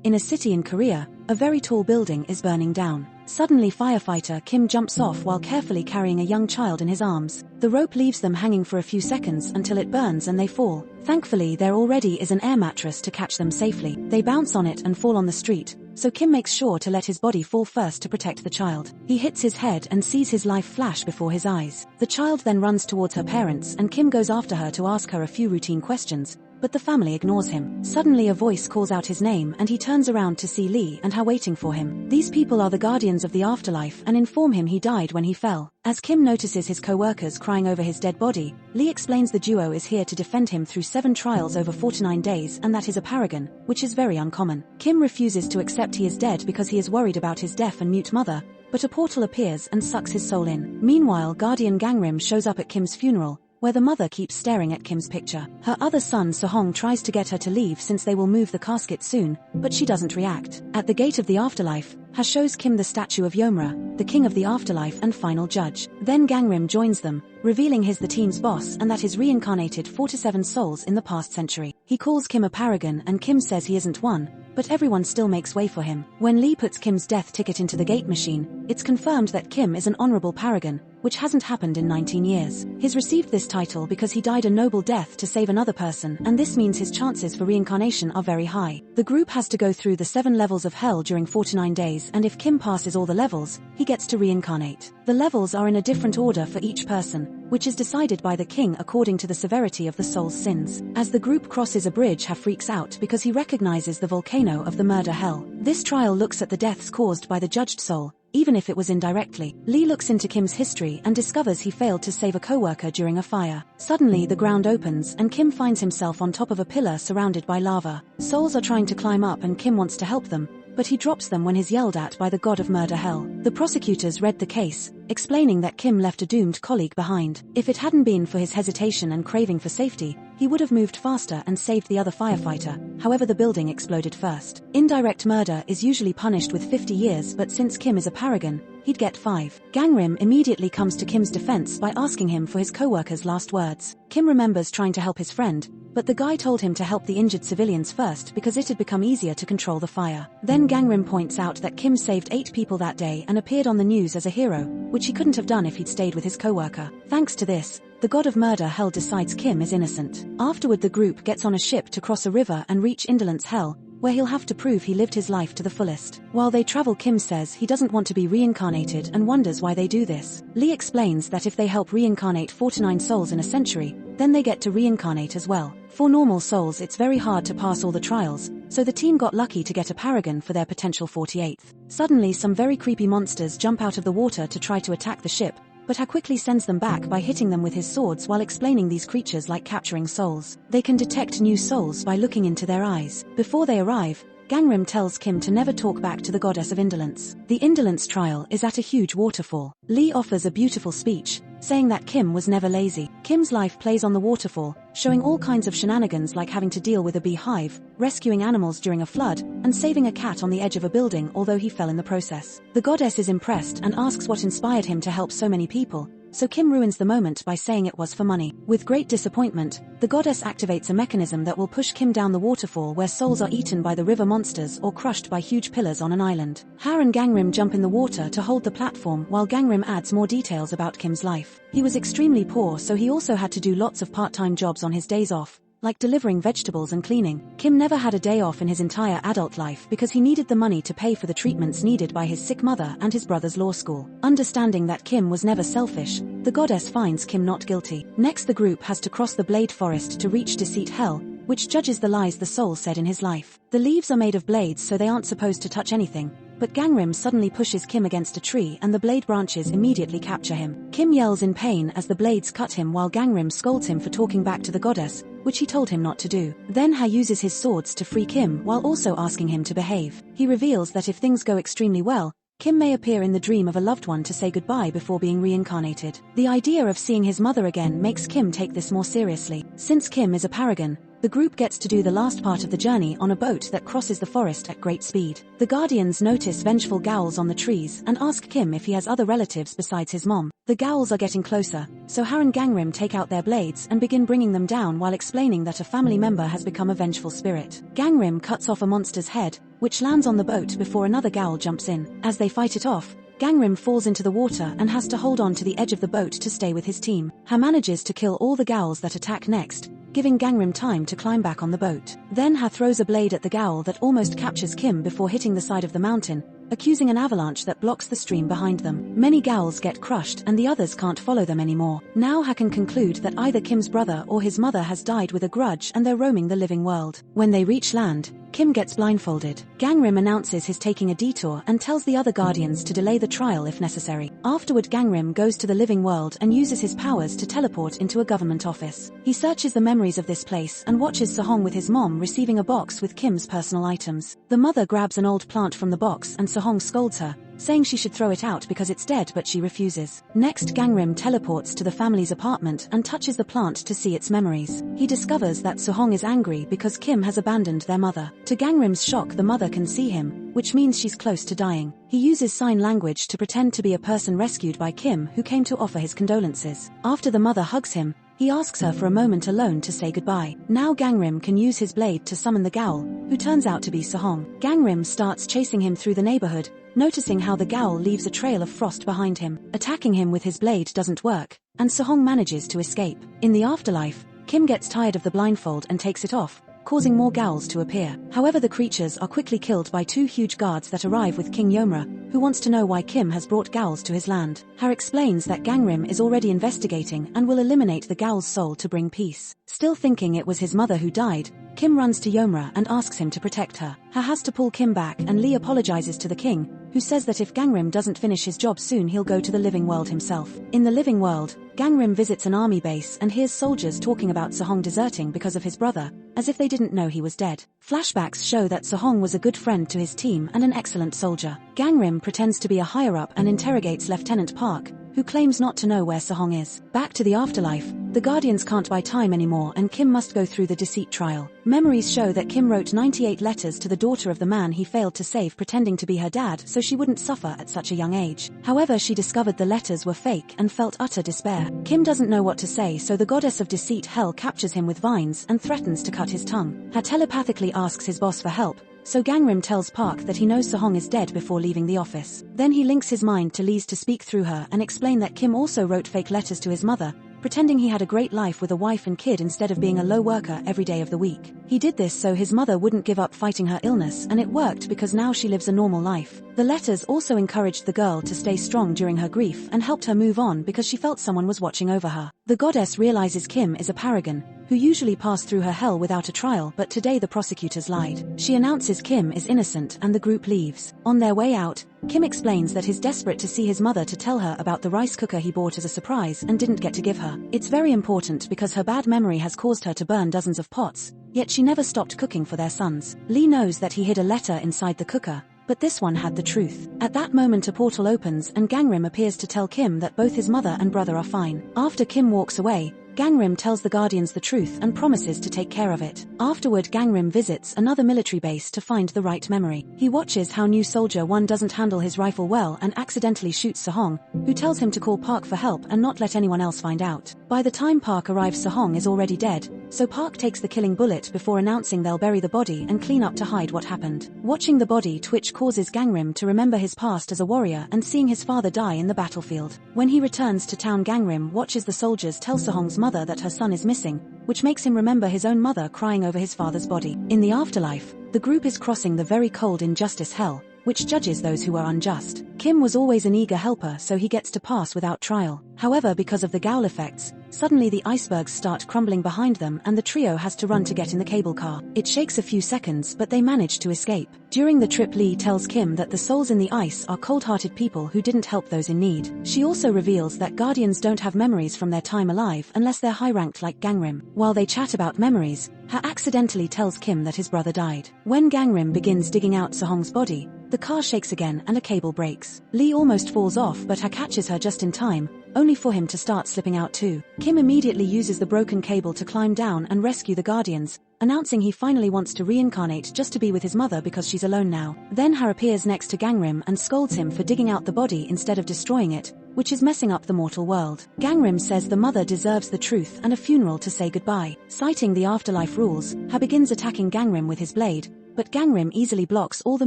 In a city in Korea, a very tall building is burning down. Suddenly firefighter Kim jumps off while carefully carrying a young child in his arms. The rope leaves them hanging for a few seconds until it burns and they fall. Thankfully, there already is an air mattress to catch them safely. They bounce on it and fall on the street, so Kim makes sure to let his body fall first to protect the child. He hits his head and sees his life flash before his eyes. The child then runs towards her parents and Kim goes after her to ask her a few routine questions, but the family ignores him. Suddenly a voice calls out his name and he turns around to see Lee and her waiting for him. These people are the guardians of the afterlife and inform him he died when he fell. As Kim notices his co-workers crying over his dead body, Lee explains the duo is here to defend him through 7 trials over 49 days and that is a paragon, which is very uncommon. Kim refuses to accept he is dead because he is worried about his deaf and mute mother, but a portal appears and sucks his soul in. Meanwhile, Guardian Gangrim shows up at Kim's funeral, where the mother keeps staring at Kim's picture. Her other son Sehong tries to get her to leave since they will move the casket soon, but she doesn't react. At the gate of the afterlife, Ha shows Kim the statue of Yomra, the king of the afterlife and final judge. Then Gangrim joins them, revealing he's the team's boss and that he's reincarnated 47 souls in the past century. He calls Kim a paragon and Kim says he isn't one, but everyone still makes way for him. When Lee puts Kim's death ticket into the gate machine, it's confirmed that Kim is an honorable paragon, which hasn't happened in 19 years. He's received this title because he died a noble death to save another person, and this means his chances for reincarnation are very high. The group has to go through the 7 levels of hell during 49 days, and if Kim passes all the levels, he gets to reincarnate. The levels are in a different order for each person, which is decided by the king according to the severity of the soul's sins. As the group crosses a bridge, Ha freaks out because he recognizes the volcano of the murder hell. This trial looks at the deaths caused by the judged soul, even if it was indirectly. Lee looks into Kim's history and discovers he failed to save a co-worker during a fire. Suddenly the ground opens and Kim finds himself on top of a pillar surrounded by lava. Souls are trying to climb up and Kim wants to help them, but he drops them when he's yelled at by the god of murder hell. The prosecutors read the case, explaining that Kim left a doomed colleague behind. If it hadn't been for his hesitation and craving for safety, he would have moved faster and saved the other firefighter. However, the building exploded first. Indirect murder is usually punished with 50 years, but since Kim is a paragon, he'd get 5. Gangrim immediately comes to Kim's defense by asking him for his co-worker's last words. Kim remembers trying to help his friend, but the guy told him to help the injured civilians first because it had become easier to control the fire. Then Gangrim points out that Kim saved 8 people that day and appeared on the news as a hero, which he couldn't have done if he'd stayed with his co-worker. Thanks to this, the god of murder hell decides Kim is innocent. Afterward, the group gets on a ship to cross a river and reach Indolent's hell, where he'll have to prove he lived his life to the fullest. While they travel, Kim says he doesn't want to be reincarnated and wonders why they do this. Lee explains that if they help reincarnate 49 souls in a century, then they get to reincarnate as well. For normal souls, it's very hard to pass all the trials, so the team got lucky to get a paragon for their potential 48th. Suddenly, some very creepy monsters jump out of the water to try to attack the ship, but Ha quickly sends them back by hitting them with his swords while explaining these creatures like capturing souls. They can detect new souls by looking into their eyes. Before they arrive, Gangrim tells Kim to never talk back to the goddess of indolence. The indolence trial is at a huge waterfall. Lee offers a beautiful speech, saying that Kim was never lazy. Kim's life plays on the waterfall, showing all kinds of shenanigans like having to deal with a beehive, rescuing animals during a flood, and saving a cat on the edge of a building although he fell in the process. The goddess is impressed and asks what inspired him to help so many people, so Kim ruins the moment by saying it was for money. With great disappointment, the goddess activates a mechanism that will push Kim down the waterfall where souls are eaten by the river monsters or crushed by huge pillars on an island. Ha and Gangrim jump in the water to hold the platform while Gangrim adds more details about Kim's life. He was extremely poor, so he also had to do lots of part-time jobs on his days off, like delivering vegetables and cleaning. Kim never had a day off in his entire adult life because he needed the money to pay for the treatments needed by his sick mother and his brother's law school. Understanding that Kim was never selfish, the goddess finds Kim not guilty. Next, the group has to cross the Blade Forest to reach Deceit Hell, which judges the lies the soul said in his life. The leaves are made of blades, so they aren't supposed to touch anything, but Gangrim suddenly pushes Kim against a tree and the blade branches immediately capture him. Kim yells in pain as the blades cut him while Gangrim scolds him for talking back to the goddess, which he told him not to do. Then Ha uses his swords to free Kim while also asking him to behave. He reveals that if things go extremely well, Kim may appear in the dream of a loved one to say goodbye before being reincarnated. The idea of seeing his mother again makes Kim take this more seriously. Since Kim is a paragon, the group gets to do the last part of the journey on a boat that crosses the forest at great speed. The Guardians notice vengeful Gowls on the trees and ask Kim if he has other relatives besides his mom. The Gowls are getting closer, so Ha and Gangrim take out their blades and begin bringing them down while explaining that a family member has become a vengeful spirit. Gangrim cuts off a monster's head, which lands on the boat before another Gaul jumps in. As they fight it off, Gangrim falls into the water and has to hold on to the edge of the boat to stay with his team. Ha manages to kill all the Gauls that attack next, giving Gangrim time to climb back on the boat. Then Ha throws a blade at the Gaul that almost captures Kim before hitting the side of the mountain, accusing an avalanche that blocks the stream behind them. Many Gauls get crushed and the others can't follow them anymore. Now Ha can conclude that either Kim's brother or his mother has died with a grudge and they're roaming the living world. When they reach land, Kim gets blindfolded. Gangrim announces he's taking a detour and tells the other guardians to delay the trial if necessary. Afterward, Gangrim goes to the living world and uses his powers to teleport into a government office. He searches the memories of this place and watches Sehong with his mom receiving a box with Kim's personal items. The mother grabs an old plant from the box and Sehong scolds her, saying she should throw it out because it's dead, but she refuses. Next, Gangrim teleports to the family's apartment and touches the plant to see its memories. He discovers that Sehong is angry because Kim has abandoned their mother. To Gangrim's shock, the mother can see him, which means she's close to dying. He uses sign language to pretend to be a person rescued by Kim who came to offer his condolences. After the mother hugs him, he asks her for a moment alone to say goodbye. Now Gangrim can use his blade to summon the Gaul, who turns out to be Sehong. Gangrim starts chasing him through the neighborhood, noticing how the Gaul leaves a trail of frost behind him. Attacking him with his blade doesn't work, and Sehong manages to escape. In the afterlife, Kim gets tired of the blindfold and takes it off, causing more Gauls to appear. However, the creatures are quickly killed by two huge guards that arrive with King Yomra, who wants to know why Kim has brought Gauls to his land. Ha explains that Gangrim is already investigating and will eliminate the Gaul's soul to bring peace. Still thinking it was his mother who died, Kim runs to Yomra and asks him to protect her. Ha has to pull Kim back and Lee apologizes to the king, who says that if Gangrim doesn't finish his job soon, he'll go to the living world himself. In the living world, Gangrim visits an army base and hears soldiers talking about Sehong deserting because of his brother, as if they didn't know he was dead. Flashbacks show that Sehong was a good friend to his team and an excellent soldier. Gangrim pretends to be a higher-up and interrogates Lieutenant Park, who claims not to know where Sehong is. Back to the afterlife, the Guardians can't buy time anymore and Kim must go through the deceit trial. Memories show that Kim wrote 98 letters to the daughter of the man he failed to save, pretending to be her dad so she wouldn't suffer at such a young age. However, she discovered the letters were fake and felt utter despair. Kim doesn't know what to say, so the goddess of deceit Hel captures him with vines and threatens to cut his tongue. Ha telepathically asks his boss for help, so Gangrim tells Park that he knows Sehong is dead before leaving the office. Then he links his mind to Lee's to speak through her and explain that Kim also wrote fake letters to his mother, pretending he had a great life with a wife and kid instead of being a low worker every day of the week. He did this so his mother wouldn't give up fighting her illness, and it worked because now she lives a normal life. The letters also encouraged the girl to stay strong during her grief and helped her move on because she felt someone was watching over her. The goddess realizes Kim is a paragon, who usually passed through her hell without a trial, but today the prosecutors lied. She announces Kim is innocent and the group leaves. On their way out, Kim explains that he's desperate to see his mother to tell her about the rice cooker he bought as a surprise and didn't get to give her. It's very important because her bad memory has caused her to burn dozens of pots, yet she never stopped cooking for their sons. Lee knows that he hid a letter inside the cooker, but this one had the truth. At that moment, a portal opens and Gangrim appears to tell Kim that both his mother and brother are fine. After Kim walks away, Gangrim tells the Guardians the truth and promises to take care of it. Afterward, Gangrim visits another military base to find the right memory. He watches how new soldier 1 doesn't handle his rifle well and accidentally shoots Sehong, who tells him to call Park for help and not let anyone else find out. By the time Park arrives, Sehong is already dead, so Park takes the killing bullet before announcing they'll bury the body and clean up to hide what happened. Watching the body twitch causes Gangrim to remember his past as a warrior and seeing his father die in the battlefield. When he returns to town, Gangrim watches the soldiers tell Sehong's mother that her son is missing, which makes him remember his own mother crying over his father's body. In the afterlife, the group is crossing the very cold injustice hell, which judges those who are unjust. Kim was always an eager helper, so he gets to pass without trial. However, because of the Gaul effects, suddenly the icebergs start crumbling behind them and the trio has to run to get in the cable car. It shakes a few seconds, but they manage to escape. During the trip, Lee tells Kim that the souls in the ice are cold-hearted people who didn't help those in need. She also reveals that Guardians don't have memories from their time alive unless they're high-ranked like Gangrim. While they chat about memories, Ha accidentally tells Kim that his brother died. When Gangrim begins digging out Sehong's body, the car shakes again and a cable breaks. Lee almost falls off, but Ha catches her just in time, only for him to start slipping out too. Kim immediately uses the broken cable to climb down and rescue the Guardians, announcing he finally wants to reincarnate just to be with his mother because she's alone now. Then Ha appears next to Gangrim and scolds him for digging out the body instead of destroying it, which is messing up the mortal world. Gangrim says the mother deserves the truth and a funeral to say goodbye. Citing the afterlife rules, Ha begins attacking Gangrim with his blade, but Gangrim easily blocks all the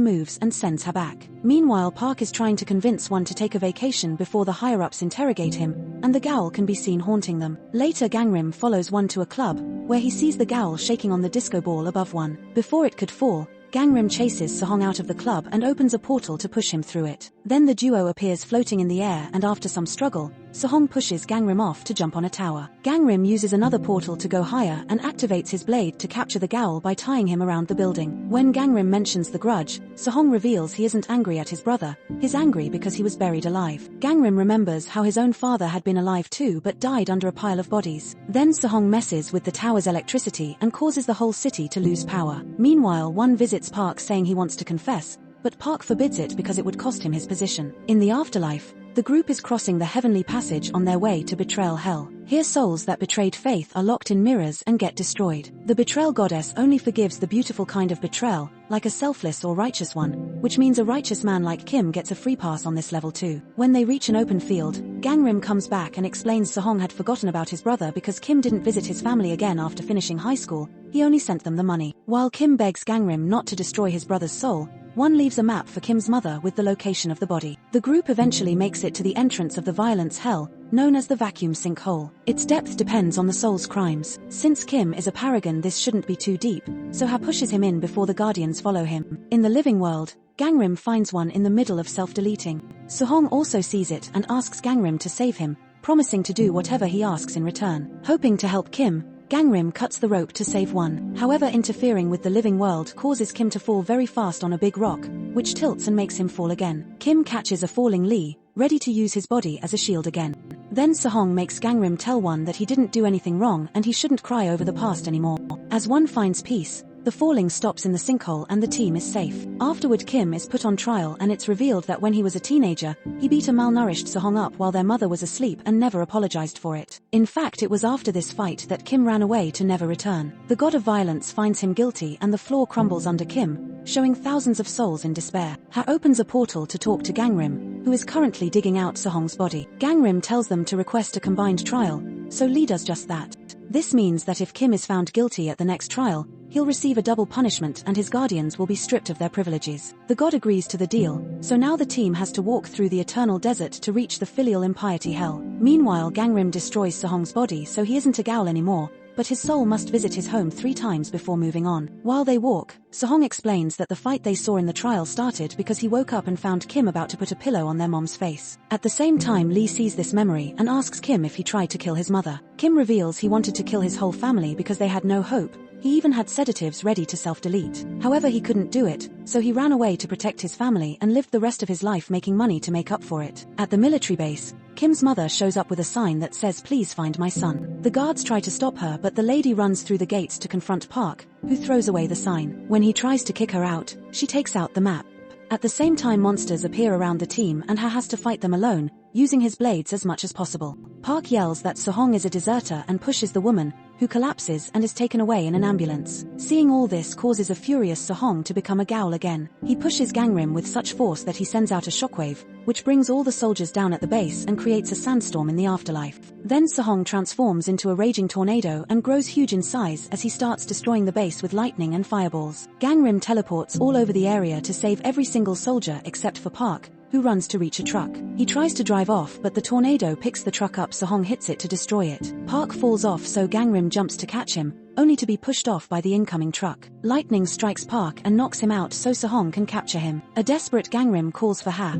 moves and sends her back. Meanwhile, Park is trying to convince one to take a vacation before the higher-ups interrogate him, and the Gowl can be seen haunting them. Later, Gangrim follows one to a club, where he sees the Gowl shaking on the disco ball above one. Before it could fall, Gangrim chases Sehong out of the club and opens a portal to push him through it. Then the duo appears floating in the air, and after some struggle, Sehong pushes Gangrim off to jump on a tower. Gangrim uses another portal to go higher and activates his blade to capture the Gowl by tying him around the building. When Gangrim mentions the grudge, Sehong reveals he isn't angry at his brother, he's angry because he was buried alive. Gangrim remembers how his own father had been alive too but died under a pile of bodies. Then Sehong messes with the tower's electricity and causes the whole city to lose power. Meanwhile, one visits Park saying he wants to confess, but Park forbids it because it would cost him his position. In the afterlife, the group is crossing the heavenly passage on their way to Betrayal Hell. Here souls that betrayed faith are locked in mirrors and get destroyed. The betrayal goddess only forgives the beautiful kind of betrayal, like a selfless or righteous one, which means a righteous man like Kim gets a free pass on this level too. When they reach an open field, Gangrim comes back and explains Sehong had forgotten about his brother because Kim didn't visit his family again after finishing high school, he only sent them the money. While Kim begs Gangrim not to destroy his brother's soul, one leaves a map for Kim's mother with the location of the body. The group eventually makes it to the entrance of the violence hell, known as the vacuum sinkhole. Its depth depends on the soul's crimes. Since Kim is a paragon, this shouldn't be too deep, so Ha pushes him in before the guardians follow him. In the living world, Gangrim finds one in the middle of self-deleting. Sehong also sees it and asks Gangrim to save him, promising to do whatever he asks in return. Hoping to help Kim, Gangrim cuts the rope to save one. However, interfering with the living world causes Kim to fall very fast on a big rock, which tilts and makes him fall again. Kim catches a falling Lee, ready to use his body as a shield again. Then Sehong makes Gangrim tell one that he didn't do anything wrong and he shouldn't cry over the past anymore. As one finds peace, the falling stops in the sinkhole and the team is safe. Afterward, Kim is put on trial and it's revealed that when he was a teenager, he beat a malnourished Sehong up while their mother was asleep and never apologized for it. In fact, it was after this fight that Kim ran away to never return. The god of violence finds him guilty and the floor crumbles under Kim, showing thousands of souls in despair. Ha opens a portal to talk to Gangrim, who is currently digging out Sehong's body. Gangrim tells them to request a combined trial, so Lee does just that. This means that if Kim is found guilty at the next trial, he'll receive a double punishment and his guardians will be stripped of their privileges. The god agrees to the deal, so now the team has to walk through the eternal desert to reach the filial impiety hell. Meanwhile, Gangrim destroys Sehong's body so he isn't a Gowl anymore, but his soul must visit his home 3 times before moving on. While they walk, Sehong explains that the fight they saw in the trial started because he woke up and found Kim about to put a pillow on their mom's face. At the same time, Lee sees this memory and asks Kim if he tried to kill his mother. Kim reveals he wanted to kill his whole family because they had no hope. He even had sedatives ready to self-delete. However, he couldn't do it, so he ran away to protect his family and lived the rest of his life making money to make up for it. At the military base, Kim's mother shows up with a sign that says, "Please find my son." The guards try to stop her, but the lady runs through the gates to confront Park, who throws away the sign. When he tries to kick her out, she takes out the map. At the same time, monsters appear around the team and Ha has to fight them alone, using his blades as much as possible. Park yells that Sehong is a deserter and pushes the woman, who collapses and is taken away in an ambulance. Seeing all this causes a furious Sehong to become a Gowl again. He pushes Gangrim with such force that he sends out a shockwave, which brings all the soldiers down at the base and creates a sandstorm in the afterlife. Then Sehong transforms into a raging tornado and grows huge in size as he starts destroying the base with lightning and fireballs. Gangrim teleports all over the area to save every single soldier except for Park, who runs to reach a truck. He tries to drive off, but the tornado picks the truck up. Sehong hits it to destroy it. Park falls off, so Gangrim jumps to catch him, only to be pushed off by the incoming truck. Lightning strikes Park and knocks him out so Sehong can capture him. A desperate Gangrim calls for Ha,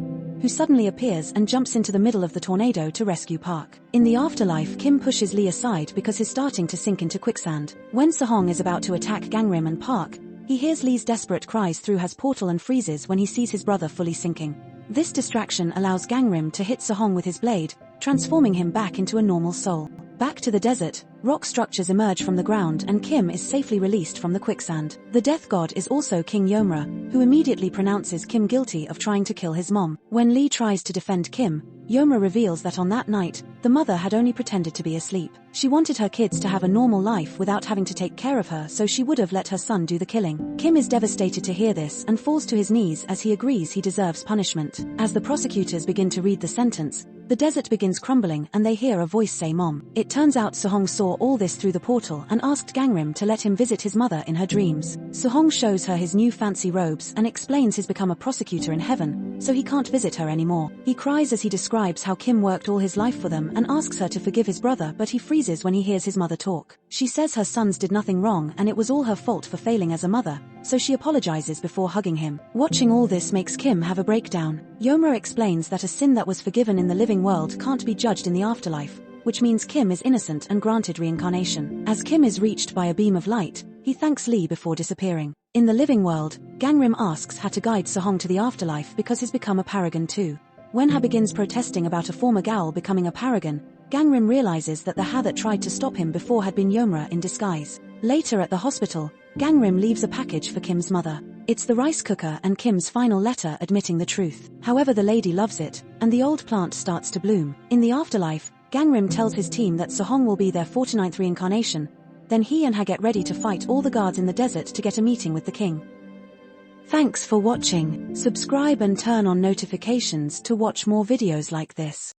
who suddenly appears and jumps into the middle of the tornado to rescue Park. In the afterlife, Kim pushes Lee aside because he's starting to sink into quicksand. When Sehong is about to attack Gangrim and Park, he hears Lee's desperate cries through Ha's portal and freezes when he sees his brother fully sinking. This distraction allows Gangrim to hit Sehong with his blade, transforming him back into a normal soul. Back to the desert, rock structures emerge from the ground and Kim is safely released from the quicksand. The death god is also King Yomra, who immediately pronounces Kim guilty of trying to kill his mom. When Lee tries to defend Kim, Yomra reveals that on that night, the mother had only pretended to be asleep. She wanted her kids to have a normal life without having to take care of her, so she would have let her son do the killing. Kim is devastated to hear this and falls to his knees as he agrees he deserves punishment. As the prosecutors begin to read the sentence, The desert begins crumbling and they hear a voice say Mom. It turns out Sehong saw all this through the portal and asked Gangrim to let him visit his mother in her dreams. Sehong shows her his new fancy robes and explains he's become a prosecutor in heaven, so he can't visit her anymore. He cries as he describes how Kim worked all his life for them and asks her to forgive his brother, but he freezes when he hears his mother talk. She says her sons did nothing wrong and it was all her fault for failing as a mother, so she apologizes before hugging him. Watching all this makes Kim have a breakdown. Yomra explains that a sin that was forgiven in the living world can't be judged in the afterlife, which means Kim is innocent and granted reincarnation. As Kim is reached by a beam of light, he thanks Lee before disappearing. In the living world, Gangrim asks Ha to guide Sehong to the afterlife because he's become a paragon too. When Ha begins protesting about a former Gaul becoming a paragon, Gangrim realizes that the Ha that tried to stop him before had been Yomra in disguise. Later at the hospital, Gangrim leaves a package for Kim's mother. It's the rice cooker and Kim's final letter admitting the truth. However, the lady loves it, and the old plant starts to bloom. In the afterlife, Gangrim tells his team that Sehong will be their 49th reincarnation. Then he and Ha get ready to fight all the guards in the desert to get a meeting with the king. Thanks for watching. Subscribe and turn on notifications to watch more videos like this.